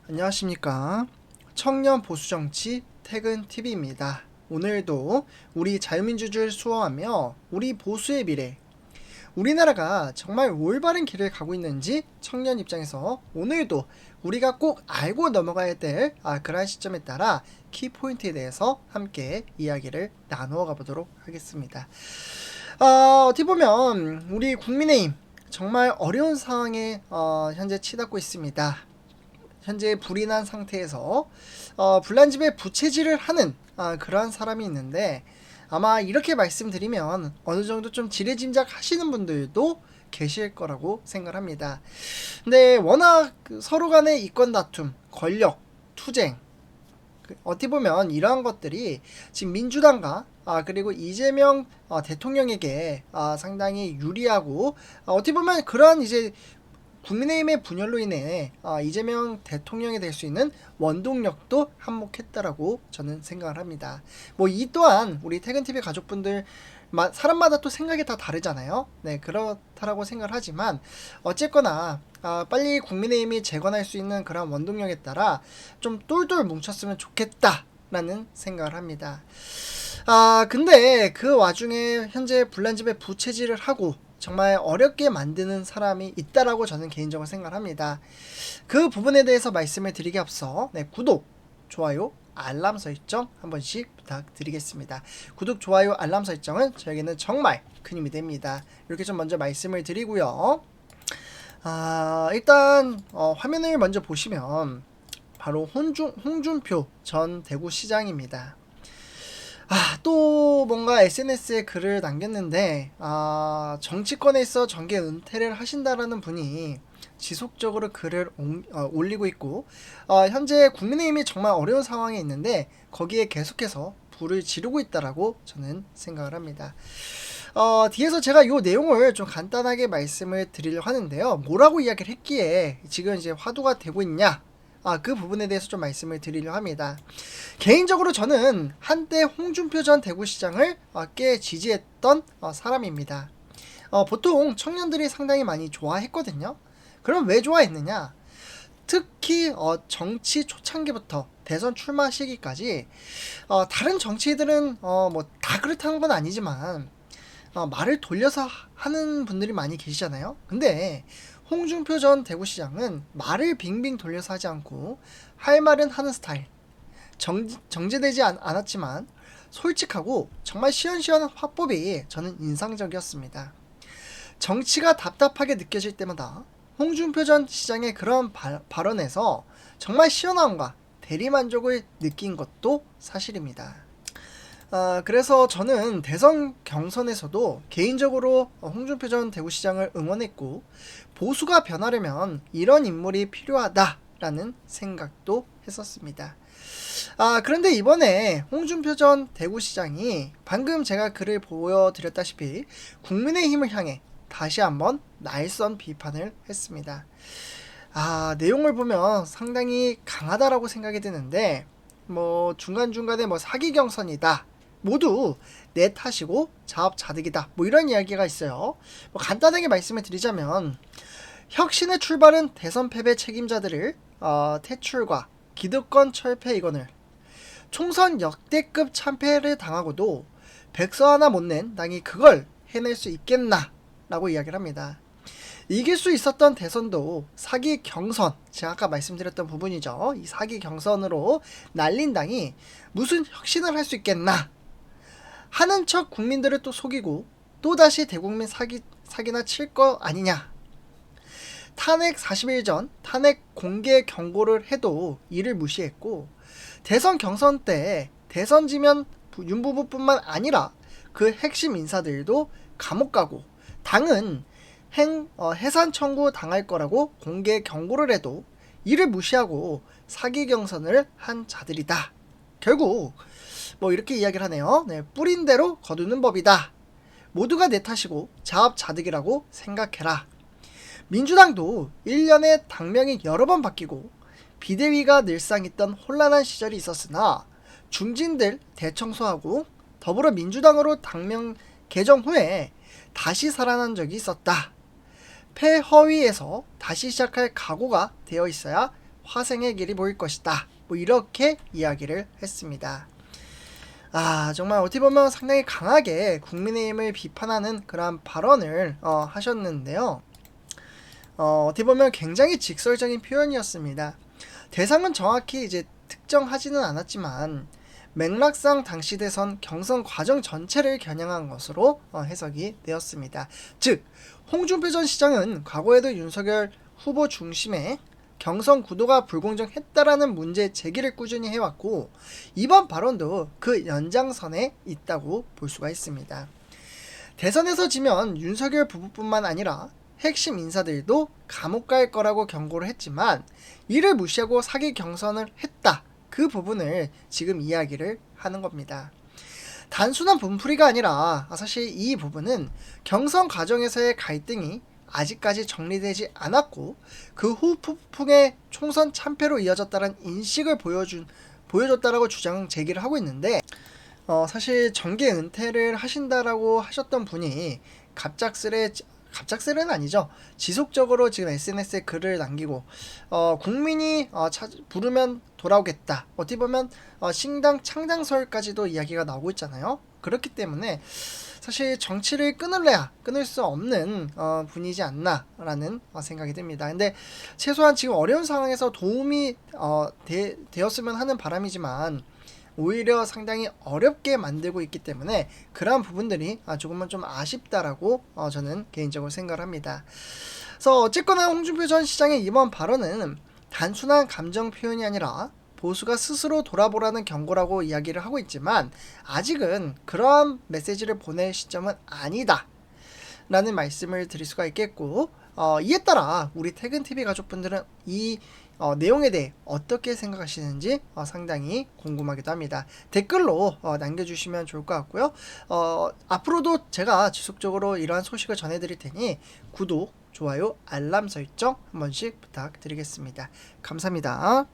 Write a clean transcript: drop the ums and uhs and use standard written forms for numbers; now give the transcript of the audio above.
안녕하십니까. 청년 보수정치 퇴근TV입니다. 오늘도 우리 자유민주주의를 수호하며 우리 보수의 미래, 우리나라가 정말 올바른 길을 가고 있는지 청년 입장에서 오늘도 우리가 꼭 알고 넘어가야 될 그러한 시점에 따라 키포인트에 대해서 함께 이야기를 나누어 가보도록 하겠습니다. 어떻게 보면 우리 국민의힘 정말 어려운 상황에 현재 치닫고 있습니다. 현재 불이 난 상태에서 불난 집에 부채질을 하는 그러한 사람이 있는데, 아마 이렇게 말씀드리면 어느 정도 좀 지레짐작 하시는 분들도 계실 거라고 생각합니다. 근데 워낙 서로 간의 이권 다툼, 권력, 투쟁, 어떻게 보면 이러한 것들이 지금 민주당과 그리고 이재명 대통령에게 상당히 유리하고, 어떻게 보면 그러한 이제 국민의힘의 분열로 인해 이재명 대통령이 될 수 있는 원동력도 한몫했다라고 저는 생각을 합니다. 뭐 이 또한 우리 퇴근TV 가족분들 사람마다 또 생각이 다 다르잖아요. 네, 그렇다라고 생각을 하지만 어쨌거나 빨리 국민의힘이 재건할 수 있는 그런 원동력에 따라 좀 똘똘 뭉쳤으면 좋겠다라는 생각을 합니다. 근데 그 와중에 현재 불난집에 부채질을 하고 정말 어렵게 만드는 사람이 있다라고 저는 개인적으로 생각합니다. 그 부분에 대해서 말씀을 드리기 앞서 구독, 좋아요, 알람 설정 한 번씩 부탁드리겠습니다. 구독, 좋아요, 알람 설정은 저에게는 정말 큰 힘이 됩니다. 이렇게 좀 먼저 말씀을 드리고요. 일단 화면을 먼저 보시면 바로 홍준표 전 대구시장입니다. 또 뭔가 SNS에 글을 남겼는데, 정치권에서 정계 은퇴를 하신다라는 분이 지속적으로 글을 올리고 있고, 현재 국민의힘이 정말 어려운 상황에 있는데 거기에 계속해서 불을 지르고 있다라고 저는 생각을 합니다. 뒤에서 제가 이 내용을 좀 간단하게 말씀을 드리려고 하는데요. 뭐라고 이야기를 했기에 지금 이제 화두가 되고 있냐? 그 부분에 대해서 좀 말씀을 드리려고 합니다. 개인적으로 저는 한때 홍준표 전 대구시장을 꽤 지지했던 사람입니다. 보통 청년들이 상당히 많이 좋아했거든요. 그럼 왜 좋아했느냐? 특히 정치 초창기부터 대선 출마 시기까지 다른 정치인들은 뭐 다 그렇다는 건 아니지만 말을 돌려서 하는 분들이 많이 계시잖아요. 근데 홍준표 전 대구시장은 말을 빙빙 돌려서 하지 않고 할 말은 하는 스타일. 정제되지 않았지만 솔직하고 정말 시원시원한 화법이 저는 인상적이었습니다. 정치가 답답하게 느껴질 때마다 홍준표 전 시장의 그런 발언에서 정말 시원함과 대리만족을 느낀 것도 사실입니다. 그래서 저는 대선 경선에서도 개인적으로 홍준표 전 대구시장을 응원했고, 보수가 변하려면 이런 인물이 필요하다라는 생각도 했었습니다. 그런데 이번에 홍준표 전 대구시장이 방금 제가 글을 보여드렸다시피 국민의힘을 향해 다시 한번 날선 비판을 했습니다. 내용을 보면 상당히 강하다라고 생각이 드는데, 뭐 중간중간에 뭐 사기 경선이다, 모두 내 탓이고 자업자득이다, 뭐 이런 이야기가 있어요. 뭐 간단하게 말씀을 드리자면, 혁신의 출발은 대선 패배 책임자들을 퇴출과 기득권 철폐 이건을, 총선 역대급 참패를 당하고도 백서 하나 못 낸 당이 그걸 해낼 수 있겠나 라고 이야기를 합니다. 이길 수 있었던 대선도 사기 경선, 제가 아까 말씀드렸던 부분이죠. 이 사기 경선으로 날린 당이 무슨 혁신을 할 수 있겠나 하는 척 국민들을 또 속이고 또다시 대국민 사기나 칠 거 아니냐. 탄핵 40일 전 탄핵 공개 경고를 해도 이를 무시했고, 대선 경선 때 대선 지면 윤부부뿐만 아니라 그 핵심 인사들도 감옥 가고 당은 해산 청구 당할 거라고 공개 경고를 해도 이를 무시하고 사기 경선을 한 자들이다. 결국 뭐 이렇게 이야기를 하네요. 뿌린 대로 거두는 법이다. 모두가 내 탓이고 자업자득이라고 생각해라. 민주당도 1년에 당명이 여러 번 바뀌고 비대위가 늘상 있던 혼란한 시절이 있었으나 중진들 대청소하고 더불어민주당으로 당명 개정 후에 다시 살아난 적이 있었다. 폐허위에서 다시 시작할 각오가 되어 있어야 화생의 길이 보일 것이다. 뭐 이렇게 이야기를 했습니다. 정말 어떻게 보면 상당히 강하게 국민의힘을 비판하는 그런 발언을 하셨는데요. 어떻게 보면 굉장히 직설적인 표현이었습니다. 대상은 정확히 이제 특정하지는 않았지만 맥락상 당시 대선 경선 과정 전체를 겨냥한 것으로 해석이 되었습니다. 즉 홍준표 전 시장은 과거에도 윤석열 후보 중심의 경선 구도가 불공정했다라는 문제 제기를 꾸준히 해왔고 이번 발언도 그 연장선에 있다고 볼 수가 있습니다. 대선에서 지면 윤석열 부부뿐만 아니라 핵심 인사들도 감옥 갈 거라고 경고를 했지만 이를 무시하고 사기 경선을 했다. 그 부분을 지금 이야기를 하는 겁니다. 단순한 분풀이가 아니라 사실 이 부분은 경선 과정에서의 갈등이 아직까지 정리되지 않았고 그 후 폭풍의 총선 참패로 이어졌다는 인식을 보여줬다라고 주장 제기를 하고 있는데 사실 정계 은퇴를 하신다라고 하셨던 분이 갑작스레는 아니죠. 지속적으로 지금 SNS에 글을 남기고 국민이 부르면 돌아오겠다. 어떻게 보면 신당 창당설까지도 이야기가 나오고 있잖아요. 그렇기 때문에 사실 정치를 끊을 수 없는 분이지 않나라는 생각이 듭니다. 근데 최소한 지금 어려운 상황에서 도움이 되었으면 하는 바람이지만 오히려 상당히 어렵게 만들고 있기 때문에 그러한 부분들이 조금은 좀 아쉽다라고 저는 개인적으로 생각을 합니다. 그래서 어쨌거나 홍준표 전 시장의 이번 발언은 단순한 감정 표현이 아니라 보수가 스스로 돌아보라는 경고라고 이야기를 하고 있지만 아직은 그러한 메시지를 보낼 시점은 아니다 라는 말씀을 드릴 수가 있겠고 이에 따라 우리 퇴근TV 가족분들은 이 내용에 대해 어떻게 생각하시는지 상당히 궁금하기도 합니다. 댓글로 남겨주시면 좋을 것 같고요. 앞으로도 제가 지속적으로 이러한 소식을 전해드릴 테니 구독, 좋아요, 알람 설정 한 번씩 부탁드리겠습니다. 감사합니다.